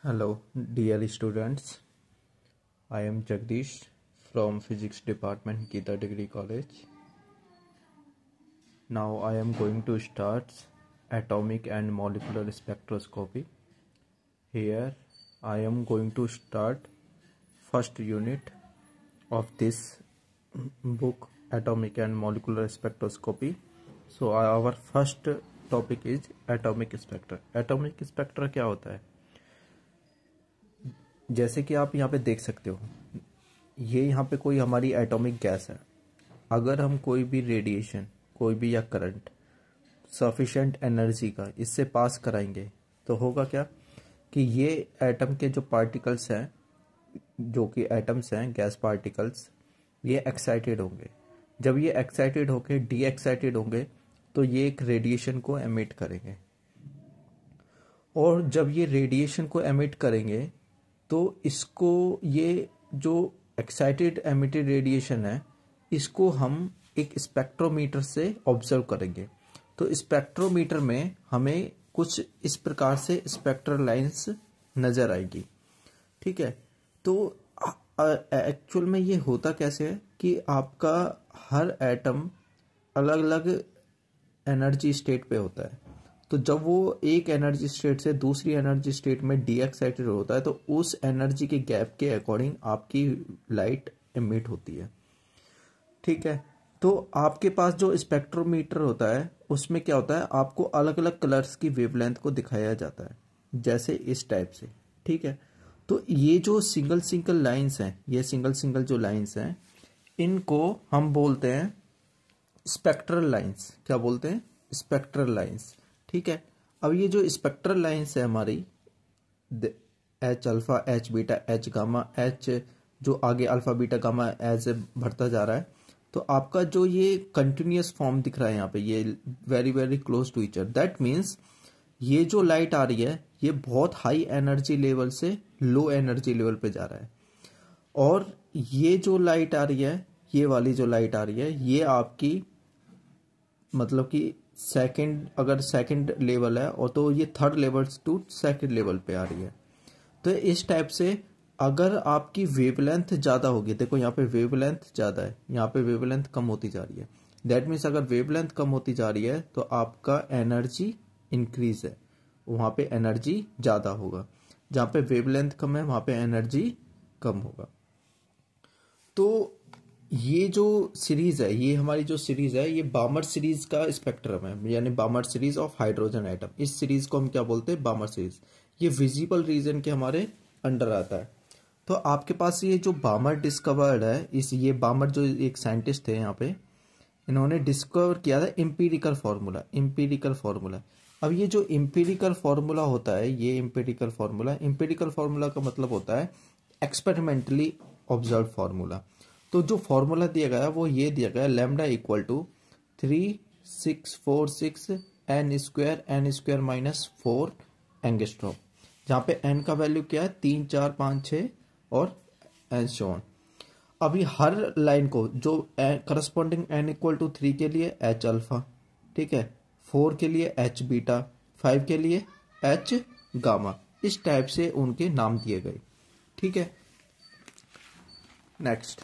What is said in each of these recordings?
Hello, dear students. I am Jagdish from Physics Department, Gita Degree College. Now I am going to start atomic and molecular spectroscopy. Here I am going to start first unit of this book, Atomic and Molecular Spectroscopy. So our first topic is atomic spectra. Atomic spectra क्या होता है? जैसे कि आप यहाँ पे देख सकते हो, ये यहाँ पे कोई हमारी एटॉमिक गैस है। अगर हम कोई भी रेडिएशन, कोई भी या करंट सफिशेंट एनर्जी का इससे पास कराएंगे तो होगा क्या कि ये एटम के जो पार्टिकल्स हैं, जो कि एटम्स हैं, गैस पार्टिकल्स, ये एक्साइटेड होंगे। जब ये एक्साइटेड होके डी एक्साइटेड होंगे तो ये एक रेडिएशन को एमिट करेंगे, और जब ये रेडिएशन को एमिट करेंगे तो इसको, ये जो एक्साइटेड एमिटेड रेडिएशन है, इसको हम एक स्पेक्ट्रोमीटर से ऑब्जर्व करेंगे। तो स्पेक्ट्रोमीटर में हमें कुछ इस प्रकार से स्पेक्ट्रल लाइंस नजर आएगी। ठीक है, तो एक्चुअल में ये होता कैसे है कि आपका हर एटम अलग अलग एनर्जी स्टेट पे होता है। तो जब वो एक एनर्जी स्टेट से दूसरी एनर्जी स्टेट में डी एक्साइटेड होता है तो उस एनर्जी के गैप के अकॉर्डिंग आपकी लाइट एमिट होती है। ठीक है, तो आपके पास जो स्पेक्ट्रोमीटर होता है उसमें क्या होता है, आपको अलग अलग कलर्स की वेवलेंथ को दिखाया जाता है, जैसे इस टाइप से। ठीक है, तो ये जो सिंगल सिंगल लाइंस हैं, ये सिंगल सिंगल जो लाइंस हैं, इनको हम बोलते हैं स्पेक्ट्रल लाइंस। क्या बोलते हैं? Spectral lines. ठीक है, अब ये जो स्पेक्ट्रल लाइंस है हमारी, H alpha, H beta, H gamma, H जो आगे अल्फा बीटा गामा एज बढ़ता जा रहा है, तो आपका जो ये कंटिन्यूअस फॉर्म दिख रहा है यहाँ पे, ये very very close to each other. That means ये जो लाइट आ रही है ये बहुत हाई एनर्जी लेवल से लो एनर्जी लेवल पे जा रहा है, और ये जो लाइट आ रही है, ये वाली जो लाइट आ रही है, ये आपकी मतलब कि सेकंड, अगर सेकंड लेवल है और तो ये third level to second level पे आ रही है। तो इस टाइप से अगर आपकी वेवलेंथ ज्यादा होगी, देखो यहाँ पे वेवलेंथ ज्यादा है, यहाँ पे वेवलेंथ कम होती जा रही है। दैट मीन्स अगर वेवलेंथ कम होती जा रही है तो आपका एनर्जी इंक्रीज है, वहां पे एनर्जी ज्यादा होगा। जहां पे वेवलेंथ कम है वहां पे एनर्जी कम होगा। तो ये जो सीरीज है, ये हमारी जो सीरीज है, ये बामर सीरीज का स्पेक्ट्रम है, यानी बामर सीरीज ऑफ हाइड्रोजन एटम। इस सीरीज को हम क्या बोलते हैं? बामर सीरीज। ये विजिबल रीजन के हमारे अंडर आता है। तो आपके पास ये जो बामर डिस्कवर्ड है, ये बामर जो एक साइंटिस्ट थे यहाँ पे, इन्होंने डिस्कवर किया था एम्पिरिकल फॉर्मूला। एम्पिरिकल फॉर्मूला, अब ये जो एम्पिरिकल फॉर्मूला होता है, ये एम्पिरिकल फॉर्मूला का मतलब होता है एक्सपेरिमेंटली ऑब्जर्व फॉर्मूला। तो जो फॉर्मूला दिया गया वो ये दिया गया, lambda equal to 3646 n square minus 4 angstrom, जहां पे n का वैल्यू क्या है? 3, 4, 5, 6 और एंड सो ऑन। अभी हर लाइन को जो करस्पॉन्डिंग n इक्वल टू 3 के लिए h अल्फा, ठीक है, 4 के लिए h बीटा, 5 के लिए h गामा, इस टाइप से उनके नाम दिए गए। ठीक है, नेक्स्ट।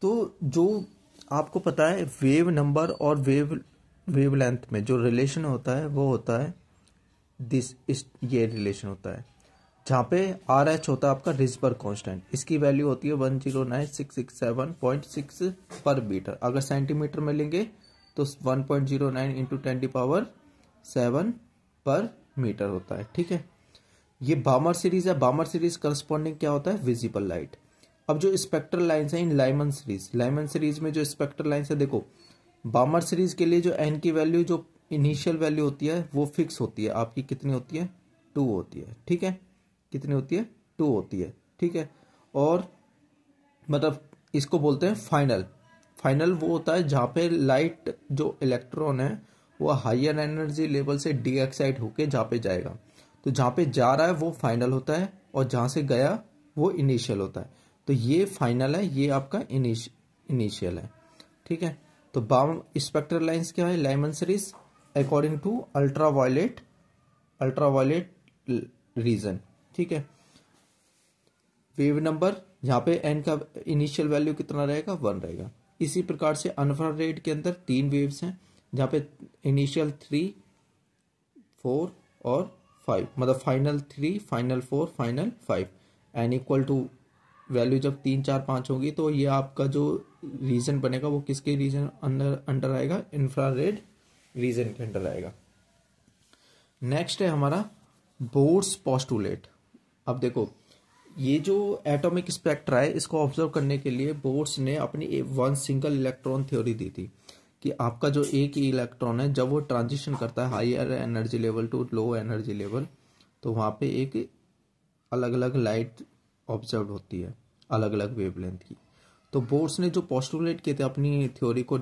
तो जो आपको पता है वेव नंबर और वेवलेंथ में जो रिलेशन होता है वो होता है ये रिलेशन होता है, जहां पे आर एच होता है आपका रिजबर्ग कांस्टेंट। इसकी वैल्यू होती है 109,667.6 पर मीटर। अगर सेंटीमीटर में लेंगे तो 1.09 इंटू 10⁻7 पर मीटर होता है। ठीक है, ये बामर सीरीज है। बामर सीरीज करस्पॉन्डिंग क्या होता है? Visible light. अब जो स्पेक्ट्रल लाइंस है इन लाइमन सीरीज में जो स्पेक्ट्रल लाइंस है, देखो बामर सीरीज के लिए जो एन की वैल्यू, जो इनिशियल वैल्यू होती है वो फिक्स होती है। आपकी कितनी होती है? 2 होती है। ठीक है, कितनी होती है? 2 होती है। ठीक है, और मतलब इसको बोलते हैं फाइनल वो होता है जहां पे लाइट, जो इलेक्ट्रॉन है वो हायर एनर्जी लेवल से डी एक्साइट होके जहां पे जाएगा। तो जहां पे जा रहा है वो फाइनल होता है, और जहां से गया वो इनिशियल होता है। तो ये फाइनल है, ये आपका इनिशियल है। ठीक है, तो स्पेक्ट्रल लाइंस क्या है? Lyman series according to ultra violet ultraviolet region, ठीक है। वेव नंबर यहाँ पे एन का इनिशियल वैल्यू कितना रहेगा, 1 रहेगा। इसी प्रकार से इंफ्रारेड के अंदर 3 वेव्स हैं जहाँ पे इनिशियल 3, 4 और 5, मतलब final 3, final 4, final 5। N equal to value जब 3, 4, 5 होगी तो ये आपका जो रीजन बनेगा वो किसके रीजन अंडर आएगा, इंफ्रारेड रीजन के अंडर आएगा। नेक्स्ट है हमारा बोर्ड्स पोस्टुलेट। अब देखो ये जो एटॉमिक स्पेक्ट्रा है इसको ऑब्जर्व करने के लिए बोर्ड्स ने अपनी वन सिंगल इलेक्ट्रॉन थ्योरी दी थी कि आपका जो एक ही इलेक्ट्रॉन है जब वो ट्रांजिशन करता है higher energy level to low energy level तो वहाँ पे एक अलग अलग लाइट ऑब्जर्व होती है अलग अलग वेवलेंथ की। तो बोर्ड्स ने जो पोस्टुलेट किए थे अपनी थ्योरी को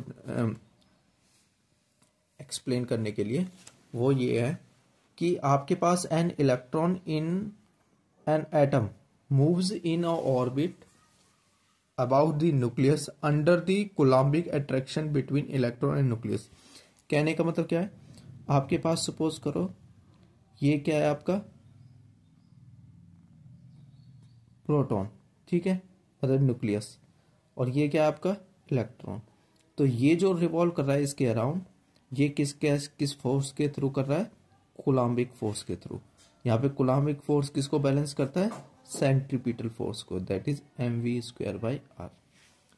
एक्सप्लेन करने के लिए वो ये है कि आपके पास an electron in an atom moves in a orbit about the nucleus under the coulombic attraction between electron and nucleus. कहने का मतलब क्या है, आपके पास सपोज करो ये क्या है आपका प्रोटॉन, ठीक है, मतलब न्यूक्लियस, और ये क्या है आपका इलेक्ट्रॉन। तो ये जो रिवॉल्व कर रहा है इसके अराउंड ये किस फोर्स के थ्रू कर रहा है, कूलम्बिक फोर्स के थ्रू। यहाँ पे कूलम्बिक फोर्स किसको बैलेंस करता है, सेंट्रीपिटल फोर्स को, दैट इज mv²/r,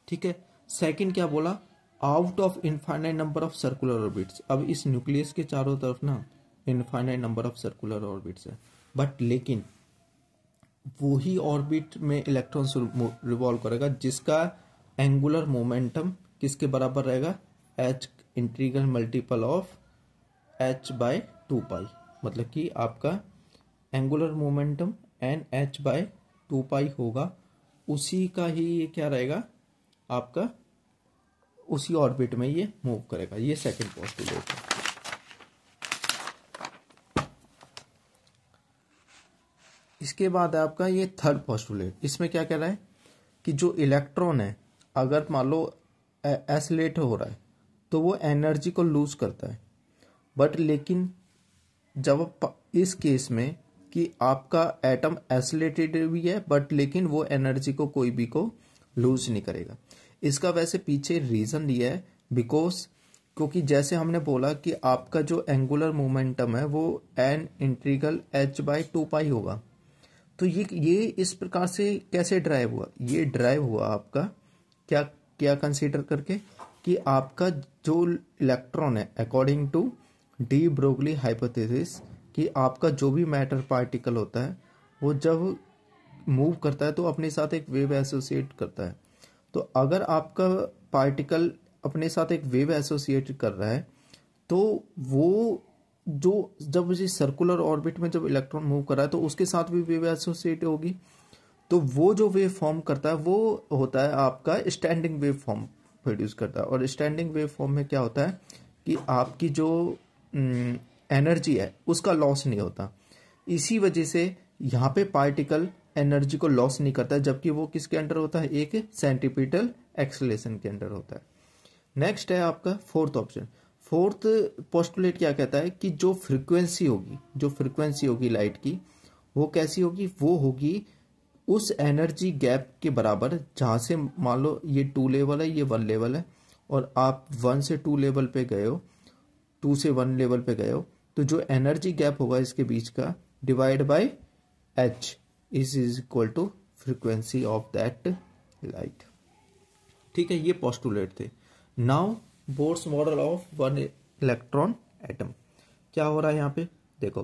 ठीक है। सेकंड क्या बोला, out of infinite number of circular orbits. अब इस न्यूक्लियस के चारों तरफ ना infinite number of circular orbits है, बट लेकिन वो ही ऑर्बिट में इलेक्ट्रॉन रिवॉल्व करेगा जिसका एंगुलर मोमेंटम किसके बराबर रहेगा, h integral multiple of h/2π, मतलब कि आपका एंगुलर मोमेंटम NH/2π होगा, उसी का ही ये क्या रहेगा आपका, उसी ऑर्बिट में ये मूव करेगा। ये सेकंड पोस्टुलेट है। इसके बाद है आपका ये थर्ड पोस्टुलेट। इसमें क्या कह रहा है कि जो इलेक्ट्रॉन है अगर मान लो एसिलेट हो रहा है तो वो एनर्जी को लूज करता है, बट लेकिन जब इस केस में कि आपका एटम एसिलेटेड भी है बट लेकिन वो एनर्जी को कोई भी को लूज नहीं करेगा। इसका वैसे पीछे रीजन दिया है बिकॉज क्योंकि जैसे हमने बोला कि आपका जो एंगुलर मोमेंटम है वो n इंटीग्रल h/2π होगा। तो ये इस प्रकार से कैसे ड्राइव हुआ, ये ड्राइव हुआ आपका क्या क्या कंसीडर करके कि आपका जो इलेक्ट्रॉन है according to de Broglie hypothesis कि आपका जो भी मैटर पार्टिकल होता है वो जब मूव करता है तो अपने साथ एक वेव एसोसिएट करता है। तो अगर आपका पार्टिकल अपने साथ एक वेव एसोसिएट कर रहा है तो वो जो जब इसी सर्कुलर ऑर्बिट में जब इलेक्ट्रॉन मूव कर रहा है तो उसके साथ भी वेव एसोसिएट होगी। तो वो जो वेव फॉर्म करता है वो होता है आपका स्टैंडिंग वेव फॉर्म प्रोड्यूस करता है। और स्टैंडिंग वेव फॉर्म में क्या होता है कि आपकी जो एनर्जी है उसका लॉस नहीं होता। इसी वजह से यहाँ पे पार्टिकल एनर्जी को लॉस नहीं करता है, जबकि वो किसके अंडर होता है, एक सेंट्रीपिटल एक्सेलरेशन के अंडर होता है। नेक्स्ट है आपका फोर्थ ऑप्शन। फोर्थ पोस्टुलेट क्या कहता है कि जो फ्रीक्वेंसी होगी लाइट की वो कैसी होगी, वो होगी उस एनर्जी गैप के बराबर जहाँ से मान लो ये 2 लेवल है, ये 1 लेवल है और आप 1 से 2 लेवल पे गए हो, 2 से 1 लेवल पे गए हो, तो जो एनर्जी गैप होगा इसके बीच का divide by h is equal to frequency of that light. ठीक है, ये पोस्टुलेट थे। Now Bohr's model of one electron atom. क्या हो रहा है यहाँ पे देखो,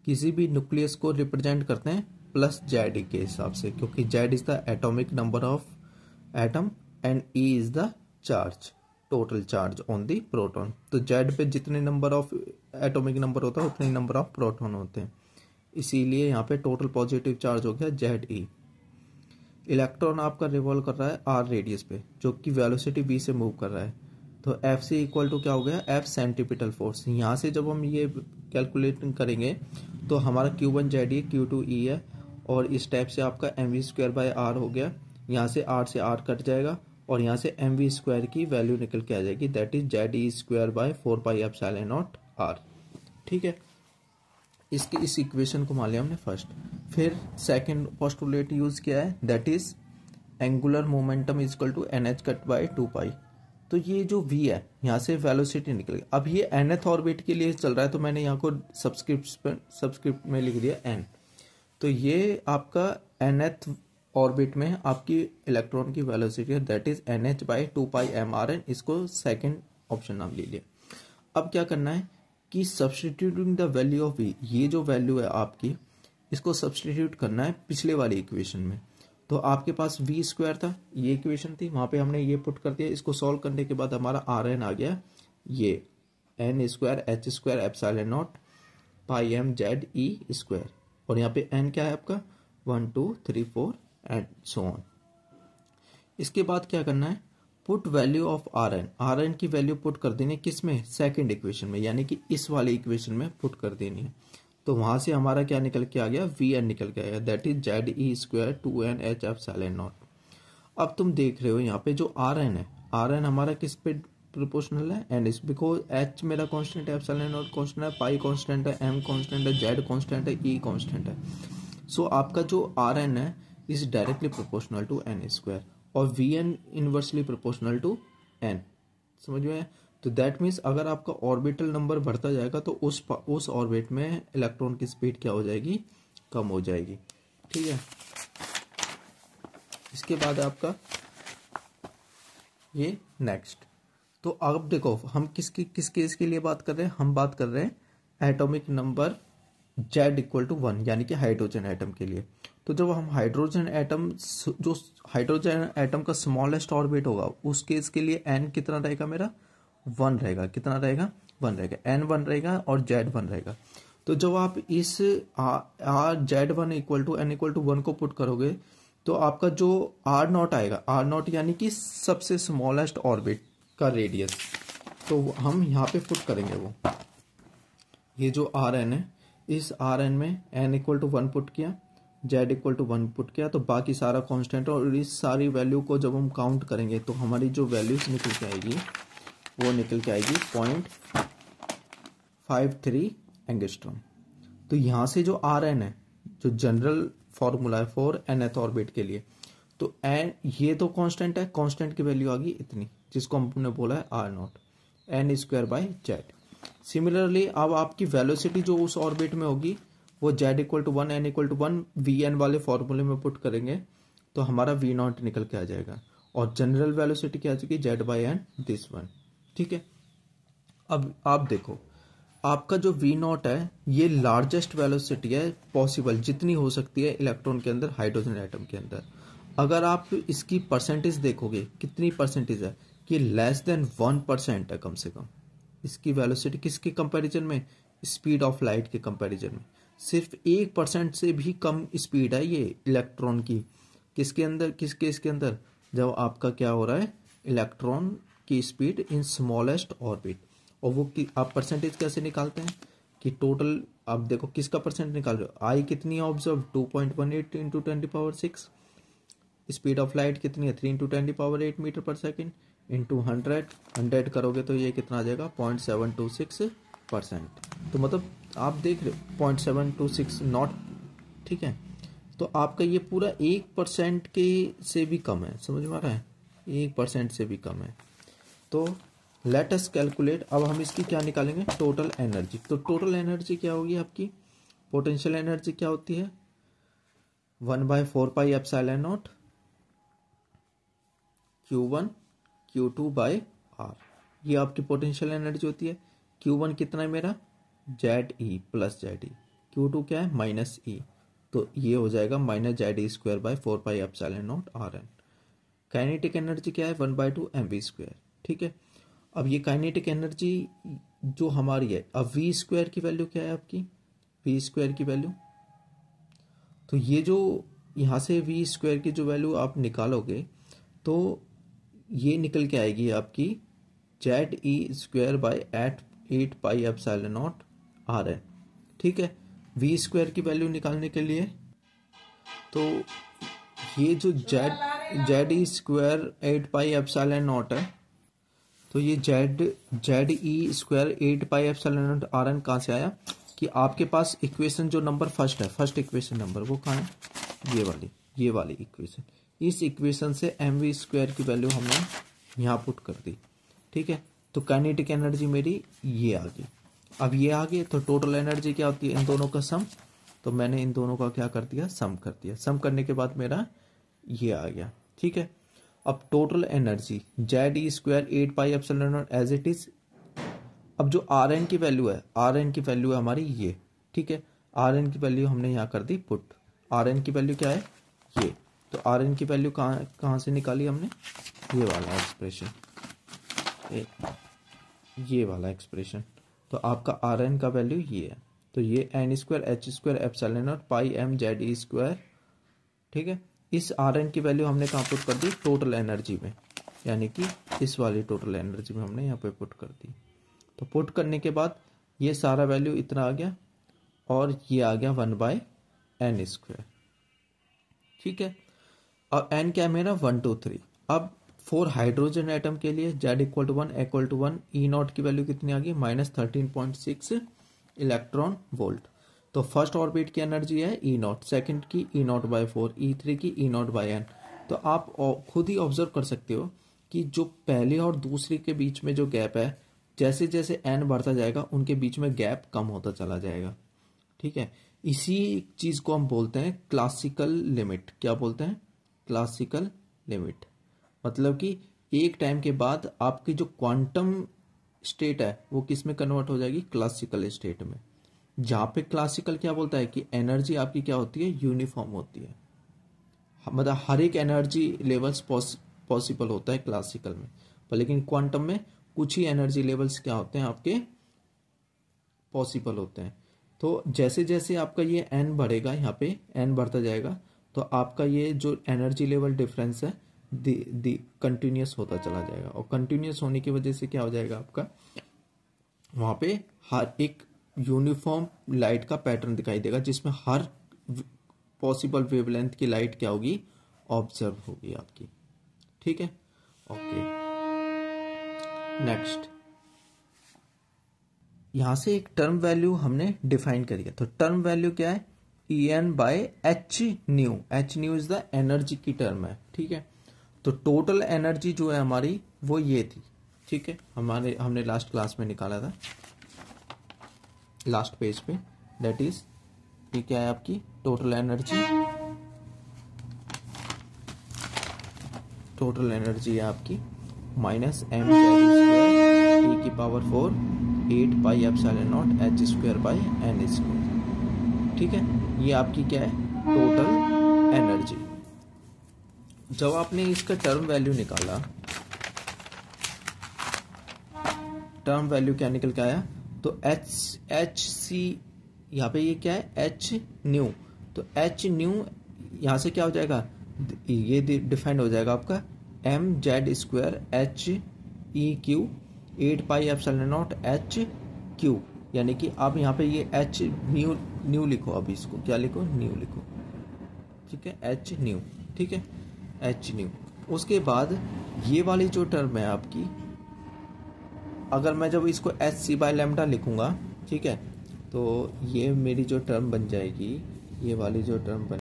किसी भी न्यूक्लियस को रिप्रेजेंट करते हैं प्लस जेड के हिसाब से, क्योंकि Z is the atomic number of atom and E is the charge, total charge on the proton. तो जेड पे जितने नंबर ऑफ एटॉमिक नंबर होता है उतने नंबर ऑफ प्रोटॉन होते हैं, इसीलिए यहाँ पे टोटल पॉजिटिव चार्ज हो गया जेड ई। इलेक्ट्रॉन आपका रिवॉल्व कर रहा है आर रेडियस पे, जो कि वेलोसिटी v से मूव कर रहा है। तो एफ से इक्वल टू क्या हो गया, एफ सेंट्रीपिटल फोर्स। यहाँ से जब हम ये कैलकुलेट करेंगे तो हमारा Q1 जेड ई, Q2 ई है, और इस टाइप से आपका mv²/r हो गया। यहाँ से r कट जाएगा और यहाँ से mv² की वैल्यू निकल के आ जाएगी, दैट इज जेड ई² बाय 4πε0 r। ठीक है, इसके इस इक्वेशन को मान लिया हमने फर्स्ट। फिर सेकंड पोस्टुलेट यूज किया है, that is angular momentum is equal to n h cut by 2 pi. तो ये जो v है यहाँ से वेलोसिटी निकल गई। अब ये nth ऑर्बिट के लिए चल रहा है, तो मैंने यहाँ को सब्सक्रिप्ट में लिख दिया n। तो ये आपका nth ऑर्बिट में आपकी इलेक्ट्रॉन की वेलोसिटी है, that is NH by 2πmRn। इसको सेकंड ऑप्शन नाम ले लिया। अब क्या करना है कि substituting the value of v, ये जो वैल्यू है आपकी, इसको सब्सटीट्यूट करना है पिछले वाली इक्वेशन में। तो आपके पास v स्क्वायर था, ये इक्वेशन थी, वहां पे हमने ये पुट कर दिया। इसको सॉल्व करने के बाद हमारा Rn आ गया ये n square h square epsilon not pi m Z E square. और यहाँ पे n क्या है आपका 1 2 3 4 एंड सो ऑन। इसके बाद क्या करना है, पुट वैल्यू ऑफ Rn की वैल्यू पुट कर देनी है किस में, सेकंड इक्वेशन में, यानी कि इस वाले इक्वेशन में पुट कर देनी है। तो वहां से हमारा क्या निकल के आ गया, Vn निकल के आया, that is Z E square 2n h epsilon not. अब तुम देख रहे हो यहाँ पे जो Rn है, Rn हमारा किस पे प्रोपोर्शनल है, एंड इस बिकॉज h मेरा कांस्टेंट है, एप्सिलॉन नॉट कांस्टेंट है, पाई कांस्टेंट है, m कांस्टेंट है, z कांस्टेंट है, e कांस्टेंट है। सो आपका जो Rn है is directly proportional to n square, और Vn inversely proportional to n। समझ में आया? तो दैट मीन्स अगर आपका ऑर्बिटल नंबर बढ़ता जाएगा तो उस ऑर्बिट में इलेक्ट्रॉन की स्पीड क्या हो जाएगी, कम हो जाएगी। ठीक है, इसके बाद आपका ये नेक्स्ट। तो अब देखो हम किस केस के लिए बात कर रहे हैं, हम बात कर रहे हैं atomic number Z equal to 1, यानी कि हाइड्रोजन एटम के लिए। तो जब हम हाइड्रोजन एटम, जो हाइड्रोजन एटम का स्मॉलेस्ट ऑर्बिट होगा, उस केस के लिए n कितना रहेगा, मेरा 1 रहेगा। कितना रहेगा, 1 रहेगा, n 1 रहेगा और z 1 रहेगा। तो जब आप इस z1 equal to n equal to 1 को पुट करोगे तो आपका जो r नॉट आएगा, r नॉट यानी कि सबसे स्मॉलेस्ट ऑर्बिट का रेडियस, तो हम यहाँ पे पुट करेंगे वो, ये जो Rn है, इस Rn में n इक्वल टू 1 पुट किया, z इक्वल टू 1 पुट किया, तो बाकी सारा कांस्टेंट। और इस सारी वैल्यू को जब हम काउंट करेंगे तो हमारी जो वैल्यूज निकल के आएगी वो निकल के आएगी 0.53 एंगस्ट्रॉम। तो यहाँ से जो Rn है, जो जनरल फॉर्मूला है फॉर nth ऑर्बिट के लिए, तो n ये तो कांस्टेंट है, कांस्टेंट की वैल्यू आ गई इतनी, जिसको हमने बोला है r not, n square by Z. Similarly अब आपकी वेलोसिटी जो उस ऑर्बिट में होगी वो z equal to 1 n equal to 1 Vn वाले फॉर्मूले में पुट करेंगे तो हमारा v नॉट निकल के आ जाएगा, और जनरल वेलोसिटी क्या आ जाएगी, z by N this one. ठीक है, अब आप देखो आपका जो v नॉट है ये लार्जेस्ट वेलोसिटी है पॉसिबल, जितनी हो सकती है इलेक्ट्रॉन के अंदर, हाइड्रोजन एटम के अंदर। अगर आप इसकी परसेंटेज देखोगे, कितनी परसेंटेज है, कि लेस देन 1% है कम से कम इसकी वेलोसिटी। किसके कंपैरिजन में, स्पीड ऑफ लाइट के कंपैरिजन में सिर्फ 1% से भी कम स्पीड है ये इलेक्ट्रॉन की। किसके अंदर, किस केस के अंदर, जब आपका क्या हो रहा है, इलेक्ट्रॉन की स्पीड इन स्मॉलेस्ट ऑर्बिट। और वो आप परसेंटेज कैसे निकालते हैं कि टोटल, आप देखो किसका परसेंट निकाल रहे हो, आई कितनी है observe 2.18 into 10⁻⁶, speed of light कितनी है 3 इंटू 10⁸ मीटर पर सेकेंड, इंटू 100 करोगे तो ये कितना आ जाएगा 0.726%। तो मतलब आप देख रहे हो 0.726 नॉट। ठीक है, तो आपका ये पूरा 1% के से भी कम है, समझ में आ रहा है, 1% से भी कम है। तो लेट अस कैलकुलेट, अब हम इसकी क्या निकालेंगे, टोटल एनर्जी। तो टोटल एनर्जी क्या होगी आपकी, पोटेंशियल एनर्जी क्या होती है 1/4 pi epsilon naught Q1 Q2 by R, ये आपकी पोटेंशियल एनर्जी होती है। Q1 कितना है मेरा, ZE प्लस ZE, Q2 क्या है माइनस E, तो ये हो जाएगा minus ZE square by 4 pi epsilon not Rn। Kinetic energy क्या है 1/2 mv स्क्वायर। ठीक है, अब ये काइनेटिक एनर्जी जो हमारी है, अब v स्क्वायर की वैल्यू क्या है आपकी, v स्क्वायर की वैल्यू, तो ये जो यहाँ से v स्क्वायर की जो वैल्यू आप निकालोगे तो ये निकल के आएगी आपकी ZE square by 8 pi epsilon not Rn। ठीक है, v स्क्वायर की वैल्यू निकालने के लिए तो ये जो ZE square 8 pi epsilon not है, तो ये ZE square 8 pi epsilon not Rn कहाँ से आया, कि आपके पास इक्वेशन जो नंबर फर्स्ट है, फर्स्ट इक्वेशन नंबर वो कहाँ है, ये वाली इक्वेशन। इस इक्वेशन से mv² की वैल्यू हमने यहाँ पुट कर दी, ठीक है। तो काइनेटिक एनर्जी मेरी ये आ गई। अब ये आ गई तो टोटल एनर्जी क्या होती है, इन दोनों का सम। तो मैंने इन दोनों का क्या कर दिया, सम कर दिया। सम करने के बाद मेरा ये आ गया, ठीक है। अब total energy ZE² 8πε0 as it is. अब जो Rn की वैल्यू है, Rn की वैल्यू है हमारी ये, ठीक है। Rn की वैल्यू हमने यहाँ कर दी पुट। Rn की वैल्यू क्या है, ये। तो Rn की वैल्यू कहाँ से निकाली हमने, ये वाला एक्सप्रेशन, ये वाला एक्सप्रेशन। तो आपका Rn का वैल्यू ये है। तो ये n² h² ε0 πmZe², ठीक है। इस Rn की वैल्यू हमने कहाँ पुट कर दी, टोटल एनर्जी में, यानी कि इस वाली टोटल एनर्जी में हमने यहाँ पे पुट कर दी। तो पुट करने के बाद ये सारा वैल्यू इतना आ गया और ये आ गया 1/n², ठीक है। और n क्या है मेरा, 1 2 3। अब फॉर हाइड्रोजन एटम के लिए Z = 1 = 1 E0 की वैल्यू कितनी आ गई, -13.6 इलेक्ट्रॉन वोल्ट। तो फर्स्ट ऑर्बिट की एनर्जी है E0, सेकंड की E0/4, E3 की E0/n। तो आप खुद ही ऑब्जर्व कर सकते हो कि जो पहले और दूसरे के बीच में जो गैप है, जैसे जैसे n बढ़ता जाएगा उनके बीच में गैप कम होता चला जाएगा, ठीक है। इसी चीज को हम बोलते हैं क्लासिकल लिमिट। क्या बोलते हैं, क्लासिकल लिमिट। मतलब कि एक टाइम के बाद आपकी जो क्वांटम स्टेट है वो किस में कन्वर्ट हो जाएगी, क्लासिकल स्टेट में। जहां पे क्लासिकल क्या बोलता है कि एनर्जी आपकी क्या होती है, यूनिफॉर्म होती है। मतलब हर एक एनर्जी लेवल्स पॉसिबल होता है क्लासिकल में, पर लेकिन क्वांटम में कुछ ही एनर्जी लेवल्स क्या होते हैं आपके पॉसिबल होते हैं। तो जैसे जैसे आपका ये n बढ़ेगा, यहाँ पे n बढ़ता जाएगा, तो आपका ये जो एनर्जी लेवल डिफरेंस है कंटिन्यूस होता चला जाएगा। और कंटिन्यूस होने की वजह से क्या हो जाएगा, आपका वहां पे हर एक यूनिफॉर्म लाइट का पैटर्न दिखाई देगा, जिसमें हर पॉसिबल वेवलेंथ की लाइट क्या होगी, ऑब्जर्व होगी आपकी, ठीक है। ओके, नेक्स्ट यहां से एक टर्म वैल्यू हमने डिफाइन करी है। तो टर्म वैल्यू क्या है, En/hν। hν is the energy की टर्म है, ठीक है। तो टोटल एनर्जी जो है हमारी वो ये थी, ठीक है। हमने लास्ट क्लास में निकाला था, लास्ट पेज पे। दैट इज ये क्या है आपकी टोटल एनर्जी। टोटल एनर्जी है आपकी -mZ²e⁴ 8πε0h²/n², ठीक है। ये आपकी क्या है, टोटल एनर्जी। जब आपने इसका टर्म वैल्यू निकाला, टर्म वैल्यू क्या निकल के आया, तो hc यहाँ पे ये क्या है, hν। तो hν यहाँ से क्या हो जाएगा, ये डिफाइंड हो जाएगा आपका mZ² h(e⁴ 8πε0h³। यानी कि आप यहाँ पे ये hν लिखो, अभी इसको क्या लिखो, न्यू लिखो, ठीक है, hν, ठीक है, hν। उसके बाद ये वाली जो टर्म है आपकी, अगर मैं जब इसको hc/λ लिखूंगा, ठीक है, तो ये मेरी जो टर्म बन जाएगी, ये वाली जो टर्म बन,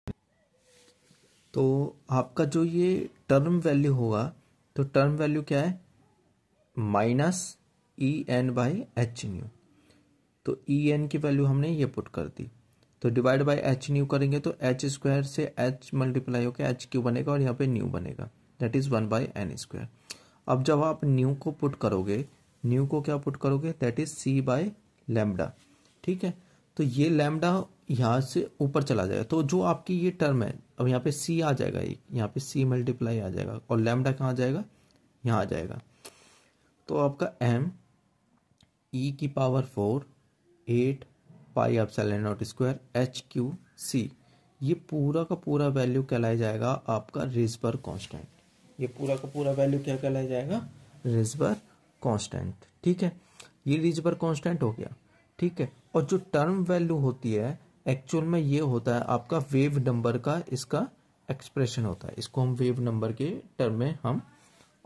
तो आपका जो ये टर्म वैल्यू होगा, तो टर्म वैल्यू क्या है, -En/hν। तो En की वैल्यू हमने ये पुट कर दी, तो डिवाइड बाय hν करेंगे तो h² से h मल्टीप्लाई होकर h³ बनेगा और यहाँ पे न्यू बनेगा, दैट इज 1/n²। अब जब आप न्यू को पुट करोगे, न्यू को क्या पुट करोगे, दैट इज c/λ, ठीक है। तो ये लैम्डा यहाँ से ऊपर चला जाएगा, तो जो आपकी ये टर्म है, अब यहाँ पे c आ जाएगा, यहाँ पे c मल्टीप्लाई आ जाएगा और लैम्डा कहाँ आ जाएगा, यहाँ आ जाएगा। तो आपका m(e⁴ 8πε0² h³c, ये पूरा का पूरा वैल्यू कहलाया जाएगा आपका रिजबर्ग कांस्टेंट। ये पूरा का पूरा वैल्यू क्या कहलाया जाएगा, रिजबर्ग कांस्टेंट, ठीक है। ये रिजबर्ग कांस्टेंट हो गया, ठीक है। और जो टर्म वैल्यू होती है एक्चुअल में ये होता है आपका वेव नंबर का, इसका एक्सप्रेशन होता है, इसको हम वेव नंबर के टर्म में हम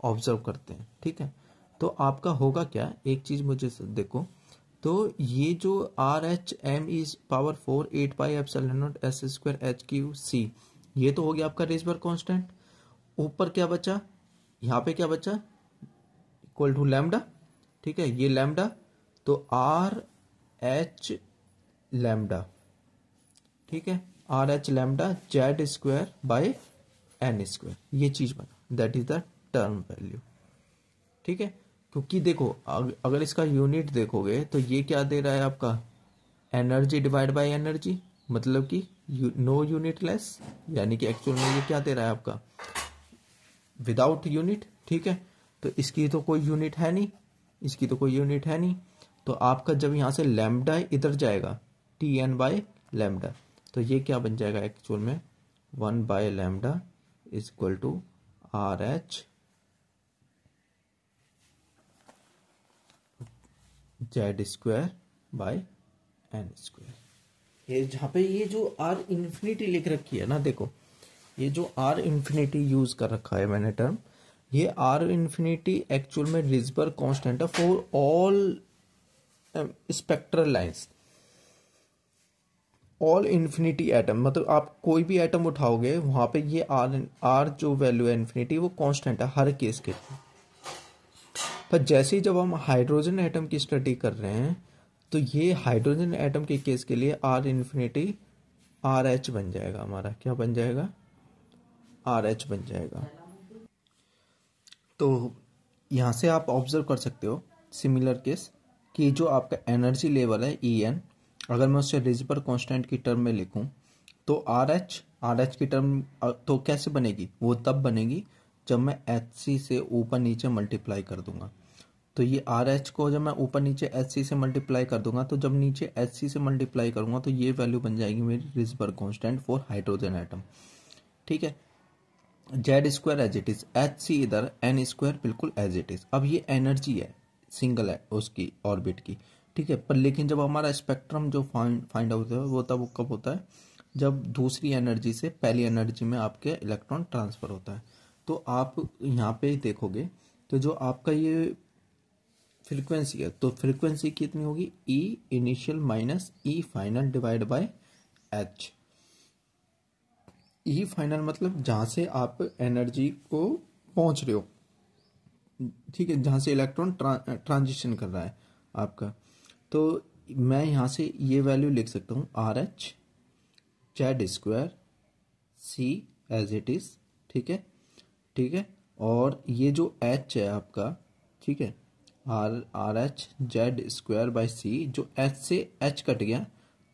ऑब्जर्व करते हैं, ठीक है। तो आपका होगा क्या, एक चीज मुझे देखो, तो ये जो R H M is power 4 8 pi epsilon naught S square H cube C, ये तो हो गया आपका रेजबर्ग कांस्टेंट। ऊपर क्या बचा, यहाँ पे क्या बचा, इक्वल टू लैम्डा, ठीक है, ये लैम्डा, तो आर एच लैम्डा, ठीक है, R H lambda Z square by N square, ये चीज बना, that is the term value, ठीक है। क्योंकि देखो अगर इसका यूनिट देखोगे तो ये क्या दे रहा है आपका, एनर्जी डिवाइड बाय एनर्जी, मतलब कि नो यूनिट लेस, यानी कि एक्चुअल में ये क्या दे रहा है आपका, विदाउट यूनिट, ठीक है। तो इसकी तो कोई यूनिट है नहीं, इसकी तो कोई यूनिट है नहीं, तो आपका जब यहां से लैम्डा इधर जाएगा टी एन बाय लैम्डा, तो ये क्या बन जाएगा एक्चुअल में 1 by lambda is equal to R H Z square by N square. ये जहां पे ये जो आर इन्फिनिटी लिख रखी है ना, देखो ये जो आर इन्फिनिटी यूज कर रखा है मैंने टर्म, ये आर इन्फिनिटी एक्चुअल में रिजबर्ग कांस्टेंट है for all spectral lines, all infinity atom, मतलब आप कोई भी एटम उठाओगे वहां पे ये आर जो वैल्यू है इन्फिनिटी वो कांस्टेंट है हर केस के लिए। पर जैसे ही जब हम हाइड्रोजन एटम की स्टडी कर रहे हैं तो ये हाइड्रोजन एटम के केस के लिए आर इन्फिनिटी आर एच बन जाएगा, हमारा क्या बन जाएगा, आर एच बन जाएगा। तो यहां से आप ऑब्जर्व कर सकते हो सिमिलर केस कि जो आपका एनर्जी लेवल है ई एन, अगर मैं उससे रिजबर्ग कांस्टेंट की टर्म में लिखूं तो आर एच की टर्म तो कैसे बनेगी, वो तब बनेगी जब मैं एच सी से ऊपर नीचे मल्टीप्लाई कर दूंगा। तो ये आर एच को जब मैं ऊपर नीचे एच सी से मल्टीप्लाई कर दूंगा, तो जब नीचे एच सी से मल्टीप्लाई करूंगा तो ये वैल्यू बन जाएगी मेरी Rydberg constant for hydrogen atom, ठीक है। Z square as it is, H C इधर, एन स्क्वायर बिल्कुल एज इट इज। अब ये एनर्जी है सिंगल है उसकी ऑर्बिट की, ठीक है। पर लेकिन जब हमारा स्पेक्ट्रम जो फाइंड आउट है वो तब कब होता है, जब दूसरी एनर्जी से पहली एनर्जी में आपके इलेक्ट्रॉन ट्रांसफर होता है। तो आप यहाँ पे देखोगे तो जो आपका ये फ्रीक्वेंसी है, तो फ्रीक्वेंसी कितनी होगी, ई initial minus E final divide by H. E final मतलब जहां से आप एनर्जी को पहुंच रहे हो, ठीक है, जहां से इलेक्ट्रॉन ट्रांजिशन कर रहा है आपका। तो मैं यहां से ये वैल्यू लिख सकता हूं R H Z square C as it is, ठीक है, ठीक है। और ये जो एच है आपका, ठीक है, R H Z square by C, जो एच से एच कट गया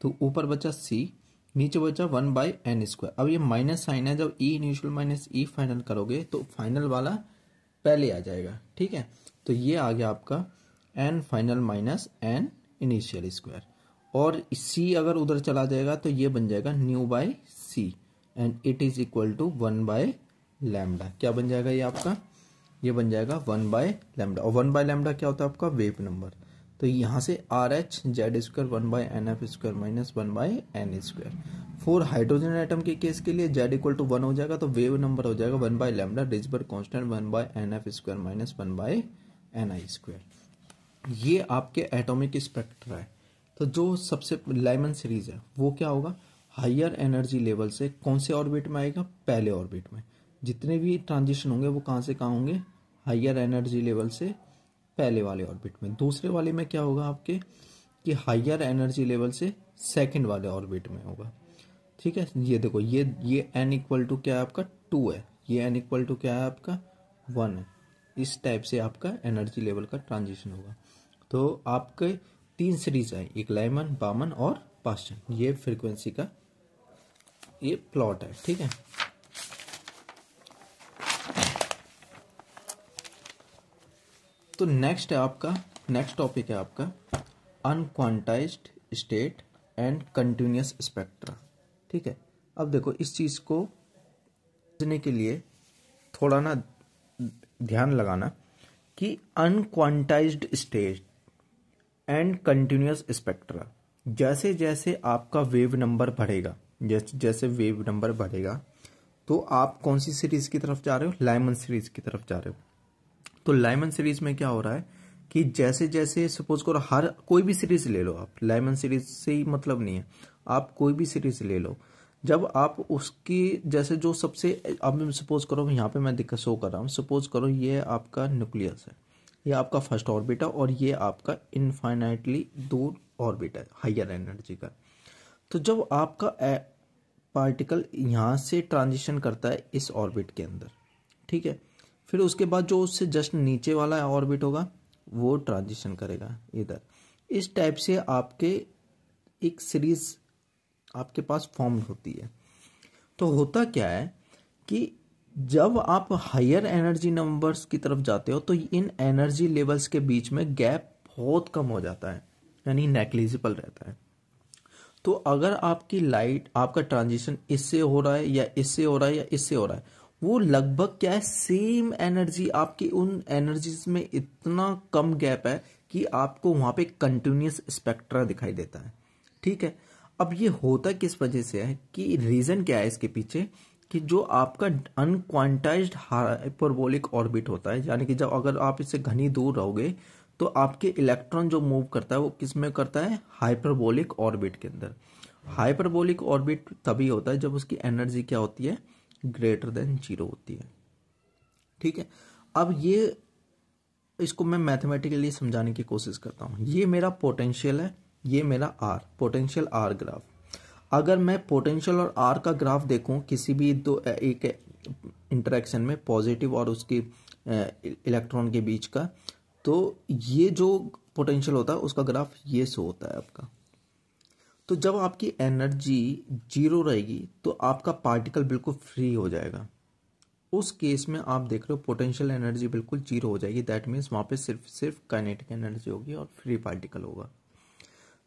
तो ऊपर बचा सी, नीचे बचा 1 बाई एन स्क्वायर। अब ये माइनस साइन है, जब ई इनिशियल माइनस ई फाइनल करोगे तो फाइनल वाला पहले आ जाएगा, ठीक है। तो ये आ गया आपका N final minus N initial square, और सी अगर उधर चला जाएगा तो ये बन जाएगा nu by C and it is equal to 1 by lambda. क्या बन जाएगा ये आपका, ये बन जाएगा 1 बाय लैम्डा, और 1 बाय लैम्डा क्या होता है आपका, वेव नंबर। तो यहाँ से R H Z square 1 by N F square minus 1 by N square. For hydrogen atom के केस के लिए जेड इक्वल टू 1 हो जाएगा, तो वेव नंबर हो जाएगा 1 by lambda Rydberg constant 1 by N F square minus 1 by N I square. ये आपके एटॉमिक स्पेक्ट्रा है। तो जो सबसे लाइमन सीरीज है वो क्या होगा, हायर एनर्जी लेवल से कौन से ऑर्बिट में आएगा, पहले ऑर्बिट में। जितने भी ट्रांजिशन होंगे वो कहाँ से कहाँ होंगे, हायर एनर्जी लेवल से पहले वाले ऑर्बिट में। दूसरे वाले में क्या होगा आपके कि हायर एनर्जी लेवल से सेकंड वाले ऑर्बिट में होगा, ठीक है। ये देखो ये n इक्वल टू क्या है आपका 2 है, ये n इक्वल टू क्या है आपका 1 है। इस टाइप से आपका एनर्जी लेवल का ट्रांजिशन होगा। तो आपके 3 सीरीज है, एक लाइमन, बामन और पास्टन। ये फ्रीक्वेंसी का ये प्लॉट है, ठीक है। तो नेक्स्ट है आपका, नेक्स्ट टॉपिक है आपका अनक्वांटाइज्ड स्टेट एंड कंटिन्यूअस स्पेक्ट्रा, ठीक है। अब देखो इस चीज को समझने के लिए थोड़ा ना ध्यान लगाना कि अनक्वांटाइज्ड स्टेट एंड कंटिन्यूअस स्पेक्ट्रा, जैसे जैसे आपका वेव नंबर बढ़ेगा, जैसे जैसे वेव नंबर बढ़ेगा तो आप कौन सी सीरीज की तरफ जा रहे हो, लाइमन सीरीज की तरफ जा रहे हो। तो लाइमन सीरीज में क्या हो रहा है कि जैसे जैसे सपोज करो हर कोई भी सीरीज ले लो आप, लेमन सीरीज से ही मतलब नहीं है, आप कोई भी सीरीज ले लो, जब आप उसकी जैसे जो सबसे, अब सपोज करो यहाँ पे मैं दिक्कत शो कर रहा हूँ, सपोज करो ये आपका न्यूक्लियस है, ये आपका फर्स्ट ऑर्बिट है और ये आपका इनफाइनाइटली दूर ऑर्बिट है हायर एनर्जी का। तो जब आपका पार्टिकल यहाँ से ट्रांजिशन करता है इस ऑर्बिट के अंदर, ठीक है, फिर उसके बाद जो उससे जस्ट नीचे वाला ऑर्बिट होगा वो ट्रांजिशन करेगा इधर। इस टाइप से आपके एक सीरीज आपके पास फॉर्म होती है। तो होता क्या है कि जब आप हायर एनर्जी नंबर्स की तरफ जाते हो तो इन एनर्जी लेवल्स के बीच में गैप बहुत कम हो जाता है, यानी नेग्लिजिबल रहता है। तो अगर आपकी लाइट, आपका ट्रांजिशन इससे हो रहा है या इससे हो रहा है या इससे हो रहा है, वो लगभग क्या है, सेम एनर्जी, आपकी उन एनर्जीज में इतना कम गैप है कि आपको वहां पे कंटिन्यूस स्पेक्ट्रा दिखाई देता है। ठीक है, अब ये होता किस वजह से है, कि रीजन क्या है इसके पीछे, कि जो आपका अनक्वांटाइज्ड हाइपरबोलिक ऑर्बिट होता है, यानी कि जब अगर आप इससे घनी दूर रहोगे तो आपके इलेक्ट्रॉन जो मूव करता है वो किस में करता है, हाइपरबोलिक ऑर्बिट के अंदर। हाइपरबोलिक ऑर्बिट तभी होता है जब उसकी एनर्जी क्या होती है, ग्रेटर देन 0 होती है। ठीक है, अब ये इसको मैं मैथमेटिकली समझाने की कोशिश करता हूं। ये मेरा पोटेंशियल है, ये मेरा आर, पोटेंशियल आर ग्राफ। अगर मैं पोटेंशियल और आर का ग्राफ देखूं किसी भी दो एक इंटरेक्शन में, पॉजिटिव और उसकी इलेक्ट्रॉन के बीच का, तो ये जो पोटेंशियल होता है उसका ग्राफ ये शो होता है आपका। तो जब आपकी एनर्जी 0 रहेगी तो आपका पार्टिकल बिल्कुल फ्री हो जाएगा। उस केस में आप देख रहे हो पोटेंशियल एनर्जी बिल्कुल 0 हो जाएगी, दैट मीन्स वहां पे सिर्फ काइनेटिक एनर्जी होगी और फ्री पार्टिकल होगा।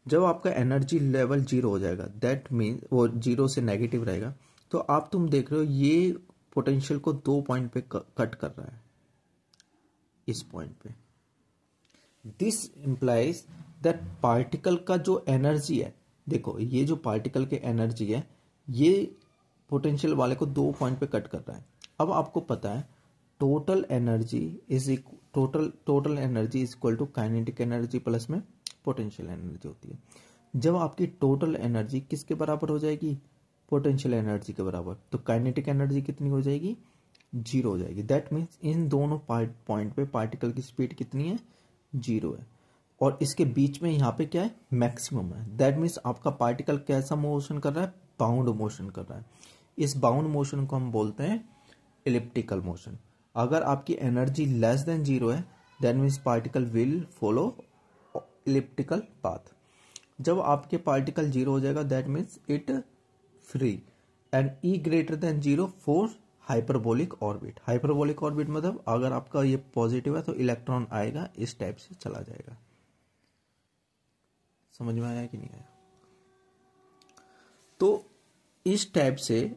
जब आपका एनर्जी लेवल 0 हो जाएगा, दैट मीन्स वो 0 से नेगेटिव रहेगा, तो आप तुम देख रहे हो ये पोटेंशियल को 2 पॉइंट पे कट कर रहा है, इस पॉइंट पे। दिस इंप्लाइज दैट पार्टिकल का जो एनर्जी है, देखो ये जो पार्टिकल के एनर्जी है ये पोटेंशियल वाले को 2 पॉइंट पे कट कर रहा है। अब आपको पता है total energy is total energy is equal to kinetic energy plus में पोटेंशियल एनर्जी होती है। जब आपकी टोटल एनर्जी किसके बराबर हो जाएगी, पोटेंशियल एनर्जी के बराबर, तो काइनेटिक एनर्जी कितनी हो जाएगी, 0 हो जाएगी। दैट मीन्स इन दोनों पॉइंट पे पार्टिकल की स्पीड कितनी है, 0 है, और इसके बीच में यहाँ पे क्या है, मैक्सिमम है। दैट मीन्स आपका पार्टिकल कैसा मोशन कर रहा है, बाउंड मोशन कर रहा है। इस बाउंड मोशन को हम बोलते हैं इलिप्टिकल मोशन। अगर आपकी एनर्जी लेस देन 0 है, that means particle will follow elliptical path. जब आपके पार्टिकल 0 हो जाएगा, that means it free, and E greater than 0 for hyperbolic orbit. Hyperbolic orbit मतलब अगर आपका ये पॉजिटिव है तो इलेक्ट्रॉन आएगा इस टाइप से चला जाएगा। समझ में आया कि नहीं आया? तो इस टाइप से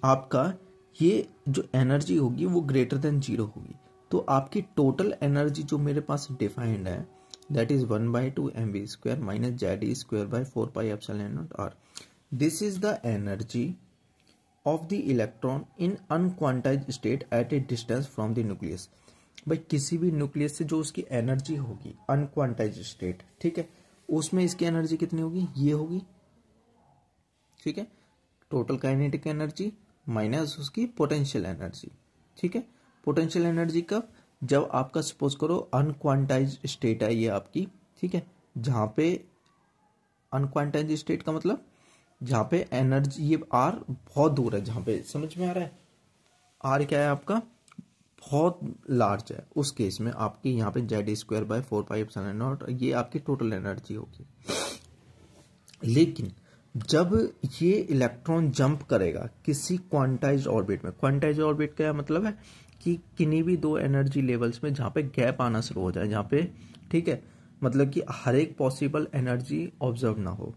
आपका ये जो एनर्जी होगी वो ग्रेटर देन 0 होगी। तो आपकी टोटल एनर्जी जो मेरे पास डिफाइंड है, that is 1/2 mv² minus ZE²/4πε0r। This is the energy of the electron in unquantised state at a distance from the nucleus. भाई किसी भी न्यूक्लियस से जो उसकी एनर्जी होगी अनक्वांटाइज्ड स्टेट, ठीक है, उसमें इसकी एनर्जी कितनी होगी, ये होगी। ठीक है, टोटल काइनेटिक एनर्जी माइनस उसकी पोटेंशियल एनर्जी। ठीक है, पोटेंशियल एनर्जी कब, जब आपका सपोज करो अनक्वांटाइज्ड स्टेट है ये आपकी, ठीक है, जहां पे अनक्वांटाइज्ड स्टेट का मतलब जहां पे एनर्जी, ये आर बहुत दूर है, जहां पे, समझ में आ रहा है, आर क्या है आपका, बहुत लार्ज है, उस केस में आपकी यहाँ पे ZE²/4πε0 ये आपकी टोटल एनर्जी होगी। लेकिन जब ये इलेक्ट्रॉन जंप करेगा किसी क्वांटाइज्ड ऑर्बिट में, क्वांटाइज्ड ऑर्बिट का मतलब है कि किन्हीं भी दो एनर्जी लेवल्स में जहां पे गैप आना शुरू हो जाए, जहां पे, ठीक है, मतलब कि हर एक पॉसिबल एनर्जी ऑब्जर्व ना हो,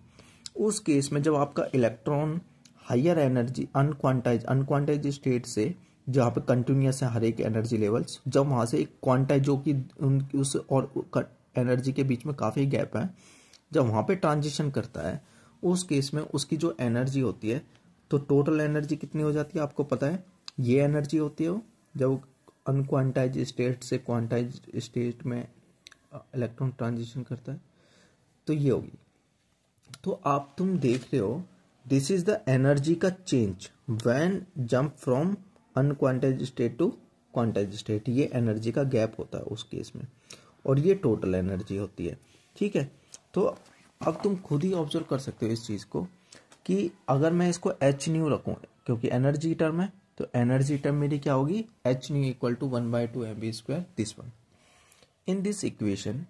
उस केस में जब आपका इलेक्ट्रॉन हायर एनर्जी अनक्वांटाइज स्टेट से, जहां पे कंटिन्यूस है हर एक एनर्जी लेवल्स, जब वहां से एक क्वांटाइज जो कि उस और एनर्जी के बीच में काफी गैप है, जब वहां पे ट्रांजिशन करता है, उस केस में उसकी जो एनर्जी होती है, तो टोटल एनर्जी कितनी हो जाती है आपको पता है, ये एनर्जी होती है वो जब अनक्वांटाइज स्टेट से क्वांटाइज स्टेट में इलेक्ट्रॉन ट्रांजिशन करता है, तो ये होगी। तो आप तुम देख रहे हो दिस इज द एनर्जी का change when jump from unquantised state to quantised state, ये एनर्जी का गैप होता है उस केस में, और ये टोटल एनर्जी होती है। ठीक है, तो अब तुम खुद ही ऑब्जर्व कर सकते हो इस चीज को कि अगर मैं इसको एच न्यू रखूं, क्योंकि एनर्जी टर्म है, तो एनर्जी टर्म मेरी क्या होगी, H nu equal to 1/2 mv², this one. In this equation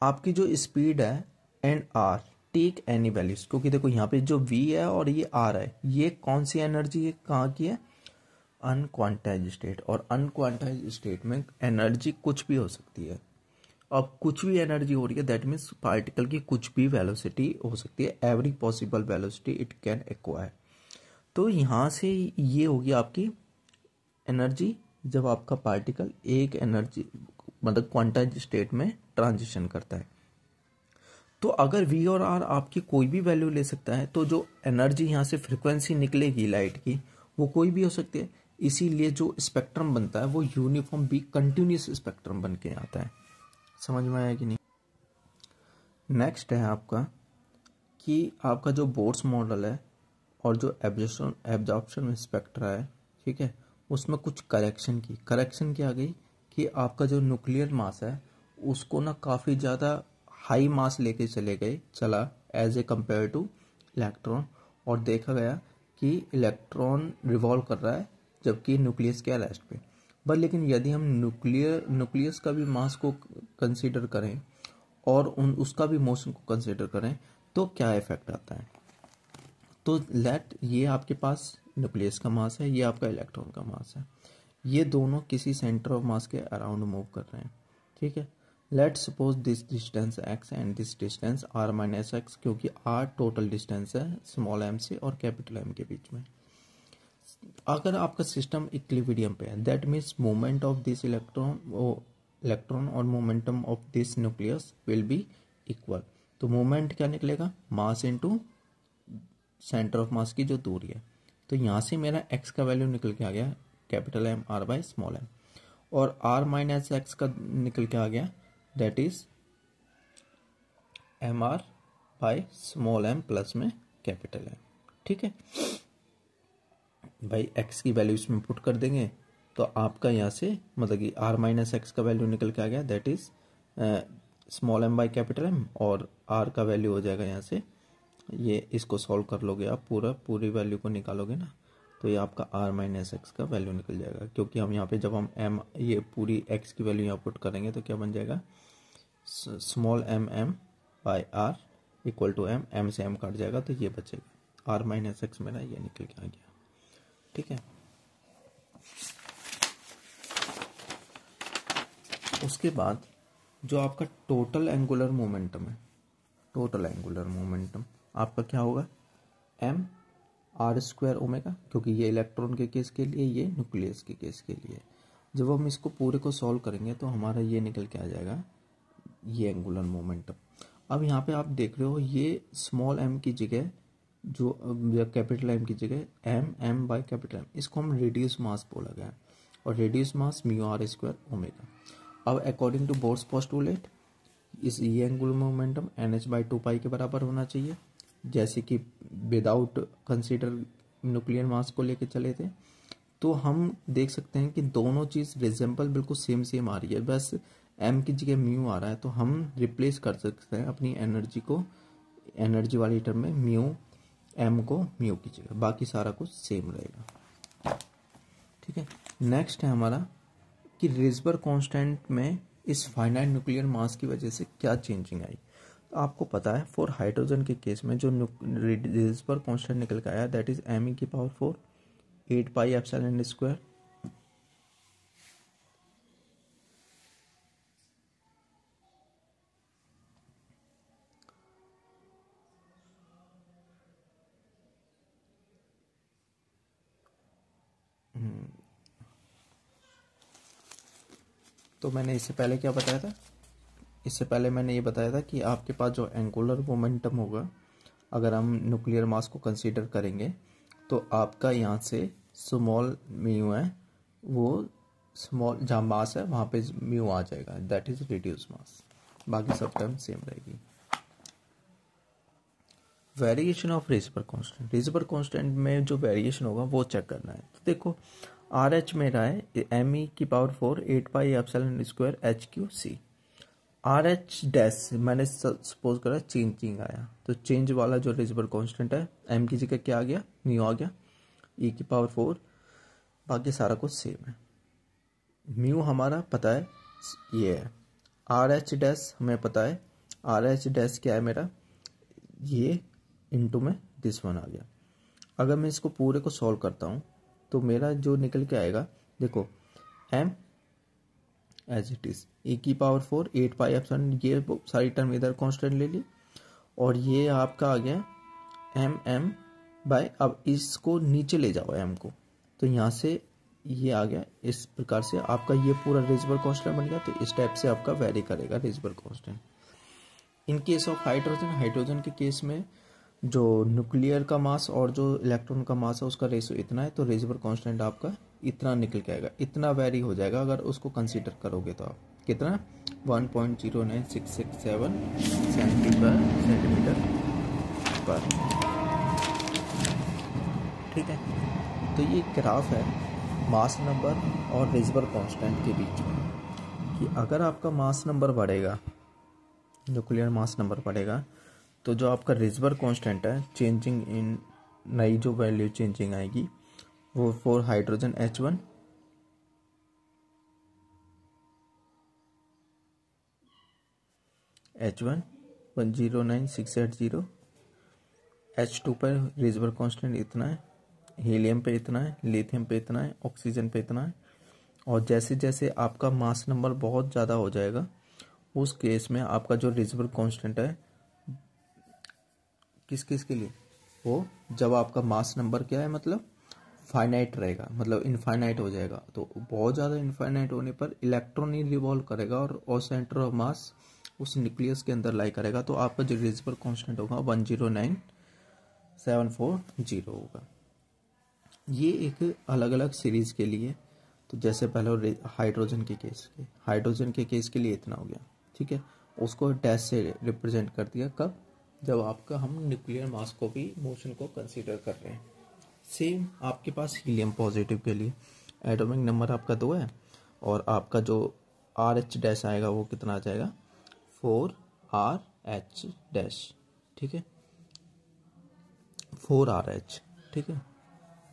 आपकी जो स्पीड है and R, take any values, क्योंकि देखो यहाँ पे जो v है और ये r है, ये कौन सी एनर्जी है, कहाँ की है, अनक्वांटाइज्ड स्टेट। और अनक्वांटाइज्ड स्टेट में एनर्जी कुछ भी हो सकती है। अब कुछ भी एनर्जी हो रही है, दैट मीन्स पार्टिकल की कुछ भी वेलोसिटी हो सकती है, every possible velocity it can acquire. तो यहाँ से ये होगी आपकी एनर्जी जब आपका पार्टिकल एक एनर्जी मतलब क्वांटाइज्ड स्टेट में ट्रांजिशन करता है। तो अगर v और r आपकी कोई भी वैल्यू ले सकता है, तो जो एनर्जी यहाँ से फ्रिक्वेंसी निकलेगी लाइट की वो कोई भी हो सकती है। इसीलिए जो स्पेक्ट्रम बनता है वो यूनिफॉर्म भी कंटिन्यूस स्पेक्ट्रम बन के आता है। समझ में आया कि नहीं। नेक्स्ट है आपका कि आपका जो बोर्स मॉडल है और जो एब्जॉर्प्शन स्पेक्ट्रा है, ठीक है, उसमें कुछ करेक्शन की आ गई कि आपका जो न्यूक्लियर मास है उसको ना काफ़ी ज़्यादा हाई मास लेके चला as a compare to electron, और देखा गया कि इलेक्ट्रॉन रिवॉल्व कर रहा है जबकि न्यूक्लियस के रेस्ट पे। बट लेकिन यदि हम न्यूक्लियस का भी मास को कंसीडर करें और उसका भी मोशन को कंसीडर करें तो क्या इफेक्ट आता है। तो ये आपके पास न्यूक्लियस का मास है, ये आपका इलेक्ट्रॉन का मास है, ये दोनों किसी सेंटर ऑफ मास के अराउंड मूव कर रहे हैं। ठीक है, let suppose this distance x and this distance r-x, क्योंकि r टोटल डिस्टेंस है स्मॉल m से और कैपिटल M के बीच में। अगर आपका सिस्टम इक्विलिब्रियम पे है, that means moment of this electron और momentum of this nucleus will be equal. तो मोमेंट क्या निकलेगा, mass into centre of mass की जो दूरी है। तो यहाँ से मेरा x का वैल्यू निकल के आ गया capital M r by small m, और r-x का निकल के आ गया that is mr by small m plus में कैपिटल M। ठीक है भाई, x की वैल्यू इसमें पुट कर देंगे तो आपका यहाँ से मतलब कि r-x का वैल्यू निकल के आ गया दैट इज स्मॉल m बाय कैपिटल M, और r का वैल्यू हो जाएगा यहाँ से, ये इसको सॉल्व कर लोगे आप, पूरी वैल्यू को निकालोगे ना, तो ये आपका r-x का वैल्यू निकल जाएगा। क्योंकि हम यहाँ पे जब हम m ये पूरी x की वैल्यू यहाँ पुट करेंगे तो क्या बन जाएगा, small m by r equal to m से m काट जाएगा तो ये बचेगा, r-x मेरा ये निकल के आ गया। ठीक है, उसके बाद जो आपका टोटल एंगुलर मोमेंटम है, टोटल एंगुलर मोमेंटम आपका क्या होगा, m r² ओमेगा, क्योंकि ये इलेक्ट्रॉन के केस के लिए, ये न्यूक्लियस के केस के लिए। जब हम इसको पूरे को सॉल्व करेंगे तो हमारा ये निकल के आ जाएगा ये एंगुलर मोमेंटम। अब यहाँ पे आप देख रहे हो ये स्मॉल m की जगह जो कैपिटल M की जगह m बाय कैपिटल M, इसको हम रेडियस मास बोला गया है, और रेडियस मास μr² ओमेगा। अब अकॉर्डिंग टू बोर्स पोस्टुलेट इस ये एंगुलर मोमेंटम nh/2π के बराबर होना चाहिए, जैसे कि विदाउट कंसीडर न्यूक्लियर मास को लेके चले थे। तो हम देख सकते हैं कि दोनों चीज़ रिजेंबल बिल्कुल सेम आ रही है, बस m की जगह म्यू आ रहा है, तो हम रिप्लेस कर सकते हैं अपनी एनर्जी को, एनर्जी वाली टर्म में म्यू m को म्यू की जगह, बाकी सारा कुछ सेम रहेगा। ठीक है, नेक्स्ट है हमारा कि रिजबर कांस्टेंट में इस फाइनाइट न्यूक्लियर मास की वजह से क्या चेंजिंग आई। तो आपको पता है फॉर हाइड्रोजन के केस में जो रिजबर कांस्टेंट निकल के आया दैट इज m⁴ 8πε²। तो मैंने इससे पहले क्या बताया था, इससे पहले मैंने ये बताया था कि आपके पास जो एंगुलर मोमेंटम होगा, अगर हम न्यूक्लियर मास को कंसीडर करेंगे तो आपका यहाँ से स्मॉल म्यू है, वो स्मॉल जहाँ मास है वहाँ पे म्यू आ जाएगा, दैट इज रिड्यूस मास। बाकी सब टर्म सेम रहेगी। वेरिएशन ऑफ रेजिबर कांस्टेंट, रेजिबर कांस्टेंट में जो वेरिएशन होगा वो चेक करना है। तो देखो आर एच मेरा है me⁴ 8 pi epsilon square H cube C. R H dash मैंने सपोज करा चेंजिंग आया, तो चेंज वाला जो रेजिबर कांस्टेंट है एम की जगह क्या आ गया, म्यू आ गया e⁴, बाकी सारा कुछ सेम है। म्यू हमारा पता है ये है, आर एच डैश हमें पता है, आर एच डैश क्या है मेरा, ये इनटू में दिस वन आ गया। अगर मैं इसको पूरे को सॉल्व करता हूँ तो मेरा जो निकल के आएगा, देखो m as it is e⁴ 8 pi epsilon, ये सारी टर्म इधर कांस्टेंट ले ली, और ये आपका आ गया m बाय, अब इसको नीचे ले जाओ m को, तो यहाँ से ये आ गया। इस प्रकार से आपका ये पूरा रेजिबर कांस्टेंट बन गया। तो इस टाइप से आपका वेरी करेगा Rydberg constant. In case of hydrogen, hydrogen के केस में जो न्यूक्लियर का मास और जो इलेक्ट्रॉन का मास है उसका रेशियो इतना है, तो रेजिबर कांस्टेंट आपका इतना निकल के आएगा, इतना वेरी हो जाएगा अगर उसको कंसीडर करोगे तो। आप कितना 1.09667 सेंटीमीटर पर, ठीक है। तो ये ग्राफ है मास नंबर और रेजिबर कांस्टेंट के बीच में, कि अगर आपका मास नंबर बढ़ेगा, न्यूक्लियर मास नंबर बढ़ेगा, तो जो आपका रेजिबर कांस्टेंट है चेंजिंग इन, नई जो वैल्यू चेंजिंग आएगी वो फॉर हाइड्रोजन H1 109,680, H2 पर रेजिबर कांस्टेंट इतना है, हीलियम पे इतना है, लिथियम पे इतना है, ऑक्सीजन पे इतना है। और जैसे जैसे आपका मास नंबर बहुत ज़्यादा हो जाएगा उस केस में आपका जो रेजिबर कांस्टेंट है किस किस के लिए, वो जब आपका मास नंबर क्या है मतलब फाइनाइट रहेगा, मतलब इनफाइनाइट हो जाएगा, तो बहुत ज़्यादा इनफाइनाइट होने पर इलेक्ट्रॉन ही रिवॉल्व करेगा और सेंटर ऑफ मास उस न्यूक्लियस के अंदर लाई करेगा, तो आपका जो रेजिबर कांस्टेंट होगा 109,740 होगा। ये एक अलग अलग सीरीज के लिए, तो जैसे पहले हाइड्रोजन के केस के लिए इतना हो गया, ठीक है। उसको डैश से रिप्रेजेंट कर दिया, कब, जब आपका हम न्यूक्लियर मास को भी मोशन को कंसीडर कर रहे हैं। सेम आपके पास हीलियम पॉजिटिव के लिए एटॉमिक नंबर आपका 2 है, और आपका जो आर एच डैश आएगा वो कितना आ जाएगा 4RH डैश, ठीक है, 4RH, ठीक है।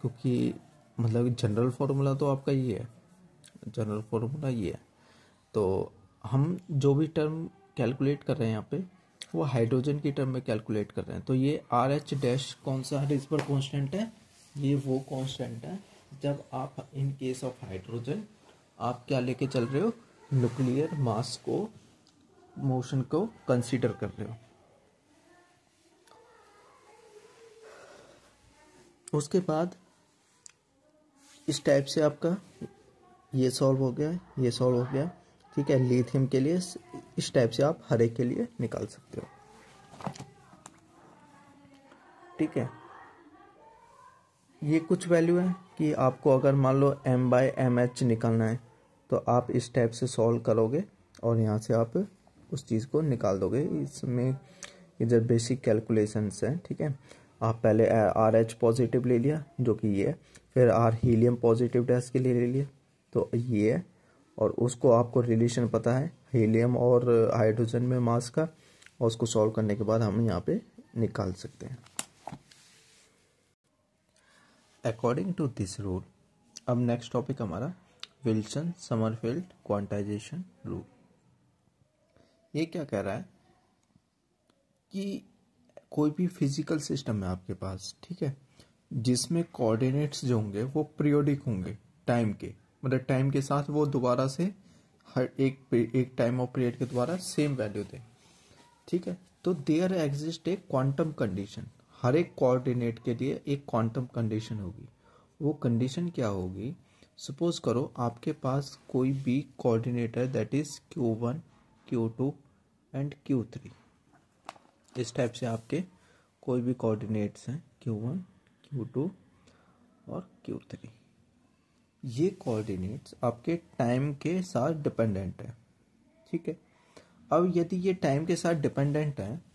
क्योंकि मतलब जनरल फार्मूला तो आपका ये है, जनरल फार्मूला ये है। तो हम जो भी टर्म कैलकुलेट कर रहे हैं यहाँ पे वो हाइड्रोजन की टर्म में कैलकुलेट कर रहे हैं। तो ये आर एच डैश कौन सा रेजिबर कांस्टेंट है, ये वो कांस्टेंट है जब आप इन केस ऑफ हाइड्रोजन आप क्या लेके चल रहे हो, न्यूक्लियर मास को, मोशन को कंसीडर कर रहे हो। उसके बाद इस टाइप से आपका ये सॉल्व हो गया, ये सॉल्व हो गया, ठीक है। लिथियम के लिए इस टाइप से आप हर एक के लिए निकाल सकते हो, ठीक है। ये कुछ वैल्यू है कि आपको अगर मान लो m/mh निकालना है तो आप इस टाइप से सॉल्व करोगे और यहाँ से आप उस चीज़ को निकाल दोगे। इसमें इधर बेसिक कैलकुलेशंस हैं, ठीक है। आप पहले आर एच पॉजिटिव ले लिया जो कि ये है, फिर आर हीलियम पॉजिटिव डैश के लिए ले लिया तो ये है, और उसको आपको रिलेशन पता है हीलियम और हाइड्रोजन में मास का, और उसको सॉल्व करने के बाद हम यहाँ पे निकाल सकते हैं अकॉर्डिंग टू दिस रूल। अब नेक्स्ट टॉपिक हमारा विल्सन समरफील्ड क्वांटाइजेशन रूल। ये क्या कह रहा है कि कोई भी फिजिकल सिस्टम है आपके पास, ठीक है, जिसमें कोऑर्डिनेट्स जो होंगे वो पीरियोडिक होंगे टाइम के, मतलब टाइम के साथ वो दोबारा से हर एक टाइम ऑफ पीरियड के द्वारा सेम वैल्यू दे, ठीक है। तो देयर एग्जिस्ट एक क्वांटम कंडीशन, हर एक कोऑर्डिनेट के लिए एक क्वांटम कंडीशन होगी। वो कंडीशन क्या होगी, सपोज करो आपके पास कोई भी कोऑर्डिनेट है that is Q1 Q2 and Q3। इस टाइप से आपके कोई भी कोऑर्डिनेट्स हैं Q1 Q2 और Q3। ये कोऑर्डिनेट्स आपके टाइम के साथ डिपेंडेंट है, ठीक है। अब यदि ये टाइम के साथ डिपेंडेंट है